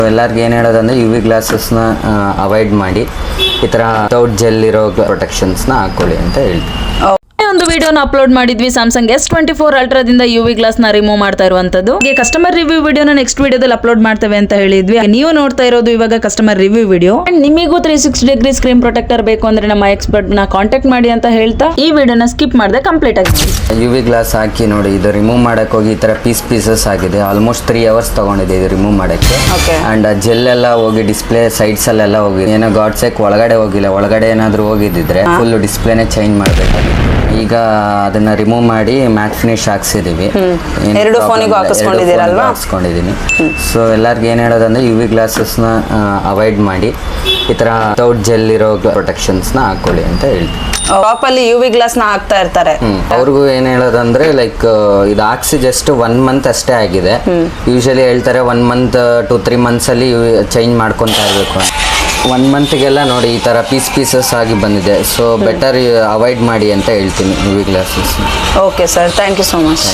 ಎಲ್ಲರಿಗೂ ಏನು ಹೇಳೋದಂದ್ರೆ UV ಗ್ಲಾಸಸ್ನ ಅವಾಯ್ಡ್ ಮಾಡಿ ಈ ಥರ ವಿತೌಟ್ ಜೆಲ್ ಇರೋ ಪ್ರೊಟೆಕ್ಷನ್ಸ್ನ ಹಾಕೊಳ್ಳಿ ಅಂತ ಹೇಳ್ತೀವಿ. ಒಂದು ವಿಡಿಯೋನ ಅಪ್ಲೋಡ್ ಮಾಡಿದ್ವಿ ಸ್ಯಾಮ್ಸಂಗ್ S24 ಅಲ್ಟ್ರಾದಿಂದ UV ಗ್ಲಾಸ್ ನ ರಿಮೂವ್ ಮಾಡ್ತಾ ಇರುವಂತದ್ದು. ಕಸ್ಟಮರ್ ರಿವ್ಯೂ ವಿಡಿಯೋನ ನೆಕ್ಸ್ಟ್ ವಿಡಿಯೋದಲ್ಲಿ ಅಪ್ಲೋಡ್ ಮಾಡ್ತೇವೆ ಅಂತ ಹೇಳಿದ್ವಿ. ನೀವು ನೋಡ್ತಾ ಇರೋದು ಇವಾಗ ಕಸ್ಟಮರ್ ರಿವ್ಯೂ ವಿಡಿಯೋ. ನಿಮಗೂ 360 ಡಿಗ್ರಿ ಸ್ಕ್ರೀನ್ ಪ್ರೊಟೆಕ್ಟರ್ ಬೇಕು ಅಂದ್ರೆ ನಮ್ಮ ಎಕ್ಸ್ಪರ್ಟ್ ನ ಕಾಂಟ್ಯಾಕ್ಟ್ ಮಾಡಿ ಅಂತ ಹೇಳ್ತಾ ಈ ವಿಡಿಯೋನ ಸ್ಕಿಪ್ ಮಾಡದೆ ಕಂಪ್ಲೀಟ್ ಆಗಿ UV ಗ್ಲಾಸ್ ಹಾಕಿ ನೋಡಿ, ಇದು ರಿಮೂವ್ ಮಾಡಕ್ ಹೋಗಿ ಈ ತರ ಪೀಸಸ್ ಆಗಿದೆ. ಆಲ್ಮೋಸ್ಟ್ 3 ಅವರ್ಸ್ ತಗೊಂಡಿದೆ ಇದು ರಿಮೂವ್ ಮಾಡಕ್ಕೆ. ಅಂಡ್ ಜೆಲ್ ಎಲ್ಲ ಹೋಗಿ ಡಿಸ್ಪ್ಲೇ ಸೈಡ್ಸ್ ಅಲ್ಲೆಲ್ಲ ಹೋಗಿ ಏನೋ ಗಾಡ್ ಸೇಕ್ ಒಳಗಡೆ ಹೋಗಿಲ್ಲ. ಒಳಗಡೆ ಏನಾದ್ರು ಹೋಗಿದ್ರೆ ಫುಲ್ ಡಿಸ್ಪ್ಲೇನೆ ಚೇಂಜ್ ಮಾಡ್ಬೇಕಾಗಿತ್ತು. ಈಗ ಅದನ್ನ ರಿಮೂವ್ ಮಾಡಿ ಮ್ಯಾಟ್ ಫಿನಿಶ್ ಹಾಕ್ಸಿದೀವಿ. ಎರಡು ಫೋನಿಗೂ ಹಾಕಿಸ್ಕೊಂಡಿದ್ದೀನಿ. ಸೊ ಎಲ್ಲರಿಗೂ ಏನು ಹೇಳೋದಂದ್ರೆ UV ಗ್ಲಾಸಸ್ನ ಅವಾಯ್ಡ್ ಮಾಡಿ ಈ ಥರ ವಿತೌಟ್ ಜೆಲ್ ಇರೋ ಪ್ರೊಟೆಕ್ಷನ್ಸ್ನ ಹಾಕೊಳ್ಳಿ ಅಂತ ಹೇಳ್ತೀವಿ. ಟಾಪ್ ಅಲ್ಲಿ UV ಗ್ಲಾಸ್ ನ ಹಾಕ್ತಾ ಇರ್ತಾರೆ. ಅವ್ರಿಗೂ ಏನ್ ಹೇಳೋದಂದ್ರೆ ಲೈಕ್ ಇದು ಹಾಕ್ಸಿ ಜಸ್ಟ್ 1 ಮಂತ್ ಅಷ್ಟೇ ಆಗಿದೆ. ಯೂಶಲಿ ಹೇಳ್ತಾರೆ 1 ಮಂತ್ to 3 ಮಂತ್ಸ್ ಅಲ್ಲಿ ಚೇಂಜ್ ಮಾಡ್ಕೊಂತಾ ಇರಬೇಕು. 1 ಮಂತ್ಗೆಲ್ಲ ನೋಡಿ ಈ ತರ ಪೀಸಸ್ ಆಗಿ ಬಂದಿದೆ. ಸೊ ಬೆಟರ್ ಅವಾಯ್ಡ್ ಮಾಡಿ ಅಂತ ಹೇಳ್ತೀನಿ UV glasses. Okay sir, thank you so much.